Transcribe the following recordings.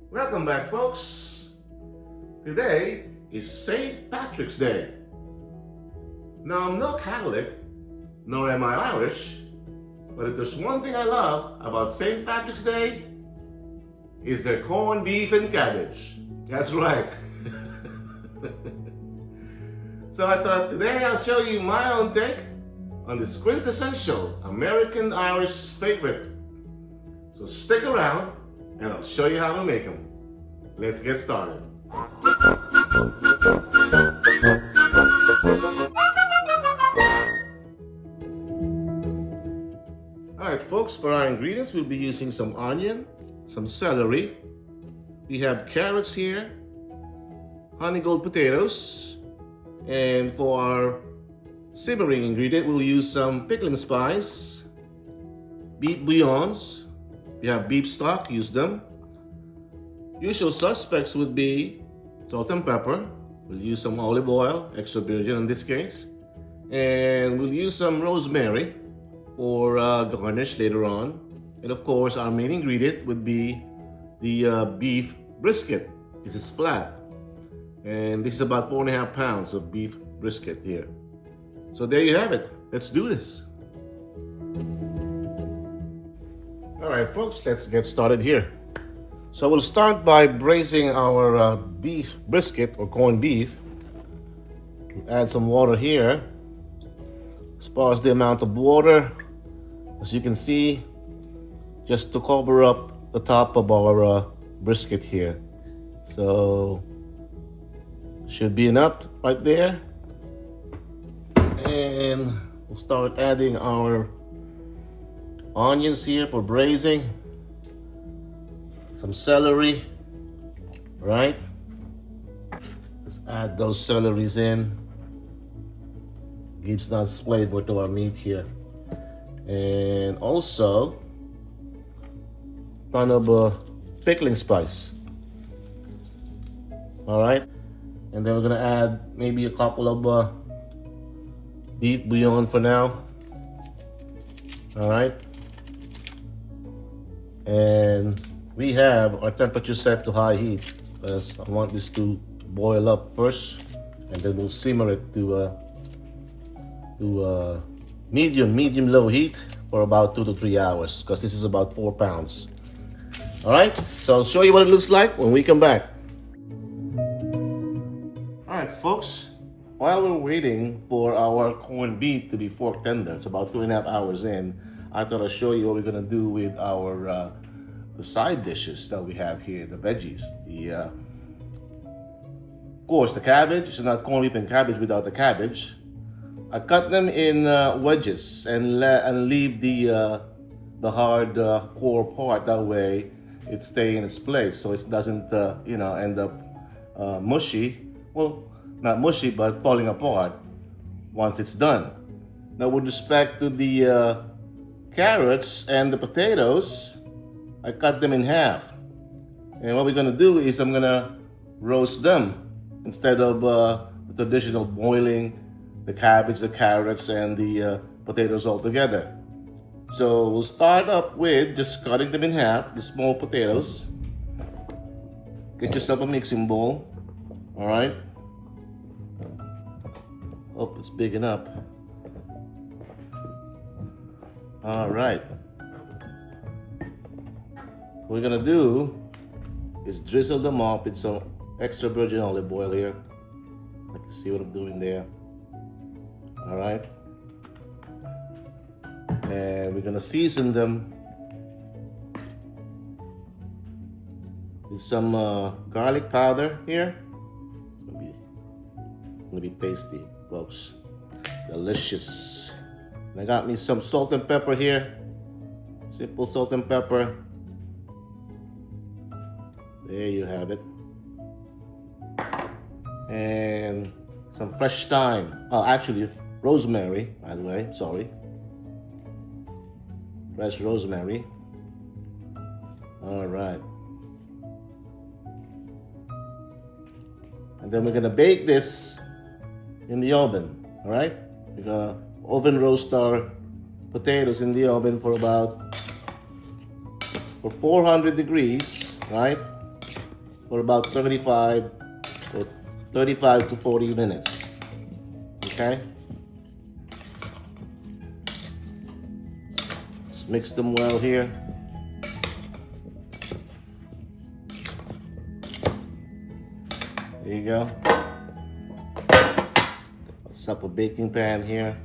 Welcome back, folks. Today is St. Patrick's Day. Now, I'm no Catholic, nor am I Irish, but if there's one thing I love about St. Patrick's Day, is their corned beef and cabbage. That's right. So I thought today I'll show you my own take on this quintessential American Irish favorite. So stick around and I'll show you how to make them. Let's get started. Alright folks, for our ingredients we'll be using some onion, some celery, we have carrots here, honey gold potatoes, and for our simmering ingredient we'll use some pickling spice, beef bouillons, we have beef stock, use them. Usual suspects would be salt and pepper. We'll use some olive oil, extra virgin in this case. And we'll use some rosemary for garnish later on. And of course, our main ingredient would be the beef brisket. This is flat. And this is about 4.5 pounds of beef brisket here. So there you have it. Let's do this. All right, folks, let's get started here. So we'll start by braising our beef brisket or corned beef. Add some water here. As far as the amount of water, as you can see, just to cover up the top of our brisket here. So should be enough right there. And we'll start adding our onions here for braising, some celery, right? Let's add those celeries in. Gives nice flavor to our meat here. And also, a ton of pickling spice. All right, and then we're gonna add maybe a couple of beef bouillon for now. All right. And we have our temperature set to high heat because I want this to boil up first, and then we'll simmer it to medium low heat for about 2 to 3 hours because this is about 4 pounds. All right, so I'll show you what it looks like when we come back. All right, folks, while we're waiting for our corned beef to be fork tender, it's about 2.5 hours in. I thought I'd show you what we're gonna do with our the side dishes that we have here, the veggies. Of course, the cabbage. It's not corned beef and cabbage without the cabbage. I cut them in wedges and leave the hard core part. That way, it stays in its place, so it doesn't end up mushy. Well, not mushy, but falling apart once it's done. Now, with respect to the carrots and the potatoes, I cut them in half. And what we're gonna do is I'm gonna roast them instead of the traditional boiling the cabbage, the carrots, and the potatoes all together. So we'll start up with just cutting them in half, the small potatoes. Get yourself a mixing bowl, all right? Hope it's big enough. All right. What we're gonna do is drizzle them off with some extra virgin olive oil here. I can see what I'm doing there. All right. And we're gonna season them with some garlic powder here. It's gonna be tasty, folks. Delicious. And I got me some salt and pepper here. Simple salt and pepper. There you have it. And some fresh thyme. Oh, actually, rosemary, by the way, sorry. Fresh rosemary. All right. And then we're gonna bake this in the oven, all right? We're gonna oven roast our potatoes in the oven for 400 degrees, right? for about 35 to 40 minutes. Okay? Let's mix them well here. There you go. Let's up a baking pan here.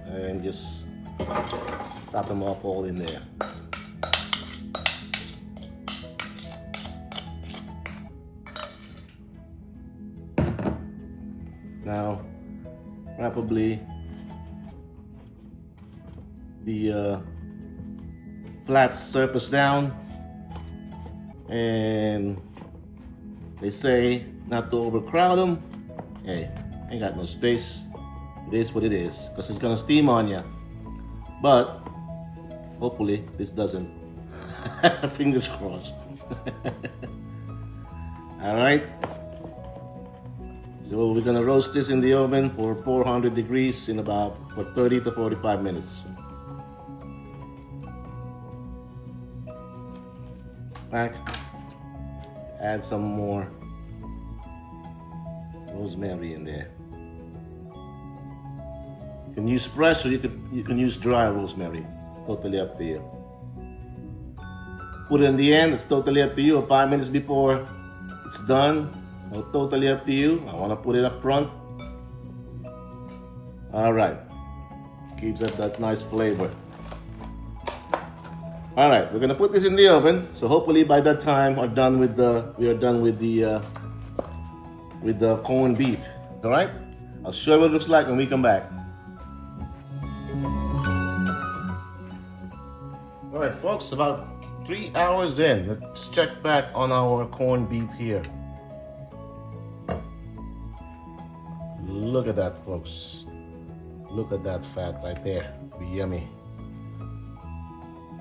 And just top them up all in there. Now, probably the flat surface down, and they say not to overcrowd them. Hey, ain't got no space. It is what it is, because it's gonna steam on you. But hopefully this doesn't. Fingers crossed. All right. So we're gonna roast this in the oven for 400 degrees in about 30 to 45 minutes. Back. Add some more rosemary in there. You can use fresh or you can use dry rosemary. It's totally up to you. Put it in the end, it's totally up to you. 5 minutes before it's done, it's totally up to you. I want to put it up front. Alright. Keeps up that nice flavor. Alright, we're gonna put this in the oven. So hopefully by that time we are done with the corned beef. Alright? I'll show you what it looks like when we come back. Alright folks, about 3 hours in. Let's check back on our corned beef here. Look at that, folks. Look at that fat right there. Yummy.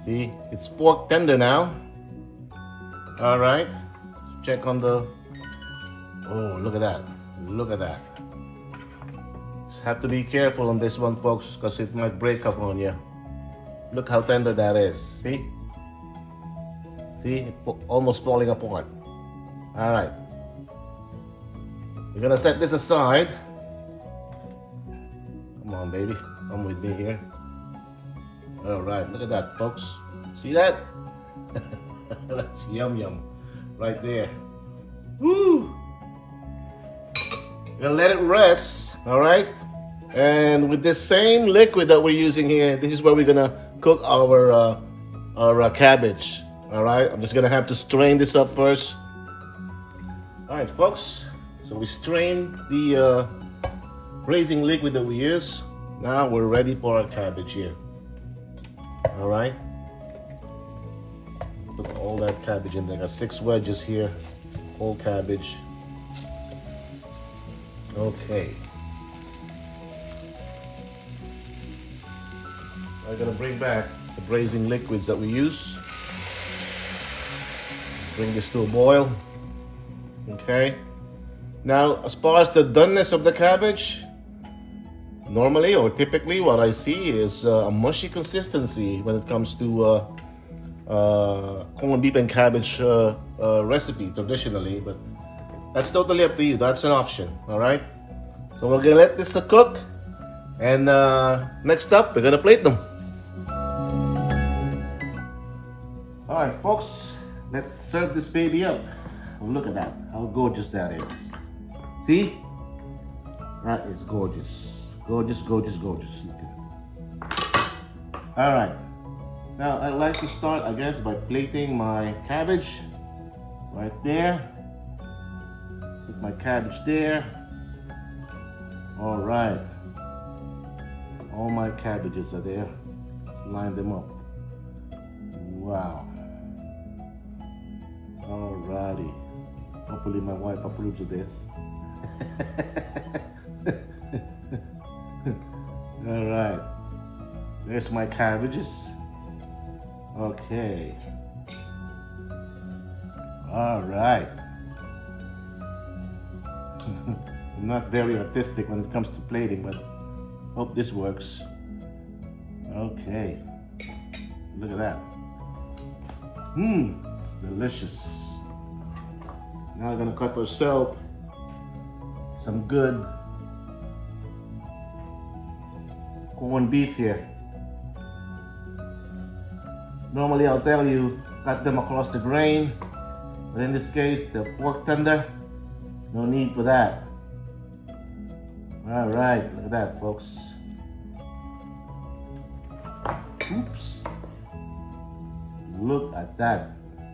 See, it's fork tender now. Alright. Check on the... Oh, look at that. Look at that. Just have to be careful on this one, folks, because it might break up on you. Look how tender that is. See? See? It's almost falling apart. Alright. We're gonna set this aside. Come on, baby. Come with me here. Alright, look at that, folks. See that? That's yum yum. Right there. Woo! We're gonna let it rest, alright? And with this same liquid that we're using here, this is where we're gonna cook our cabbage. Alright, I'm just gonna have to strain this up first. Alright, folks. So we strained the braising liquid that we use. Now we're ready for our cabbage here. Alright. Put all that cabbage in there. Got 6 wedges here. Whole cabbage. Okay. I'm gonna bring back the braising liquids that we use. Bring this to a boil. Okay. Now, as far as the doneness of the cabbage, normally or typically what I see is a mushy consistency when it comes to corned beef and cabbage recipe traditionally, but that's totally up to you. That's an option, all right? So we're gonna let this cook, and next up, we're gonna plate them. All right, folks, let's serve this baby up. Look at that, how gorgeous that is. See? That is gorgeous. Gorgeous, gorgeous, gorgeous. All right. Now, I'd like to start, I guess, by plating my cabbage right there. Put my cabbage there. All right. All my cabbages are there. Let's line them up. Wow. All righty. Hopefully my wife approves of this. All right, there's my cabbages. Okay. All right. I'm not very artistic when it comes to plating, but hope this works. Okay. Look at that. Delicious. Now we're gonna cut ourselves some good corned beef here. Normally I'll tell you, cut them across the grain, but in this case, the pork tender, no need for that. All right, look at that, folks. Oops. Look at that.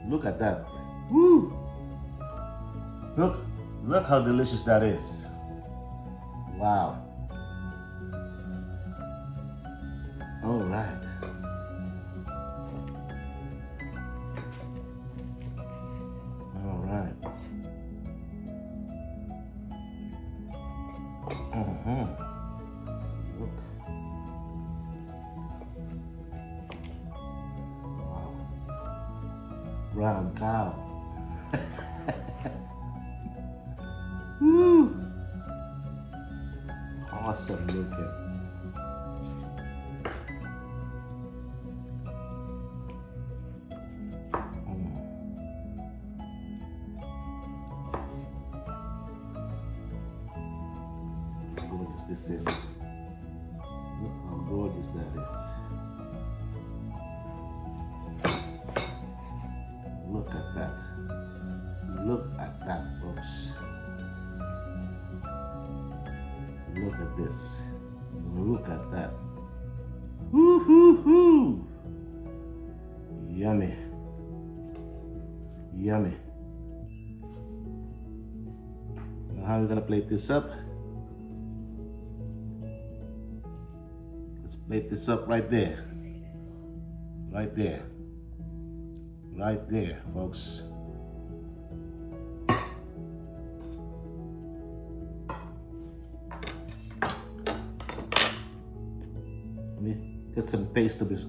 Look at that. Woo! Look how delicious that is. Wow. All right. All right. Look. Wow. Brown cow. Woo! Awesome looking. Gorgeous this is. Look how gorgeous that is. Look at that. Look at that, folks. Look at this. Look at that. Woo hoo hoo! Yummy. Yummy. Now how are we gonna plate this up? Let's plate this up right there. Right there. Right there, folks. Let me get some taste of this.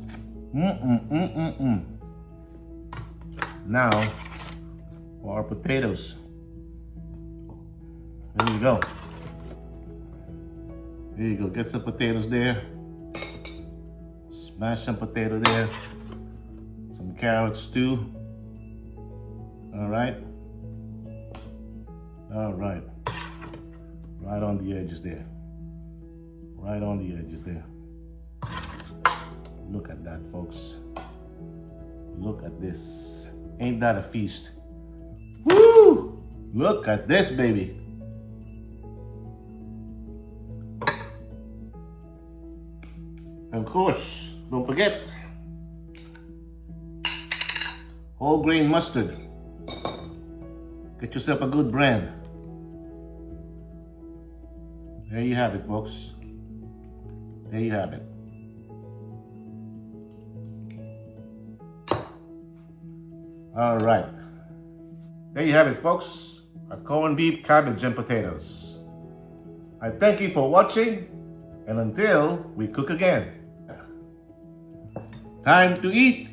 Now, for our potatoes. There you go. There you go. Get some potatoes there. Smash some potato there. Some carrots too. All right. All right. Right on the edges there. Right on the edges there. Look at that, folks. Look at this. Ain't that a feast? Woo! Look at this, baby. Of course, don't forget, whole grain mustard. Get yourself a good brand. There you have it, folks. There you have it. All right. There you have it, folks. A corned beef, cabbage, and potatoes. I thank you for watching, and until we cook again. Time to eat.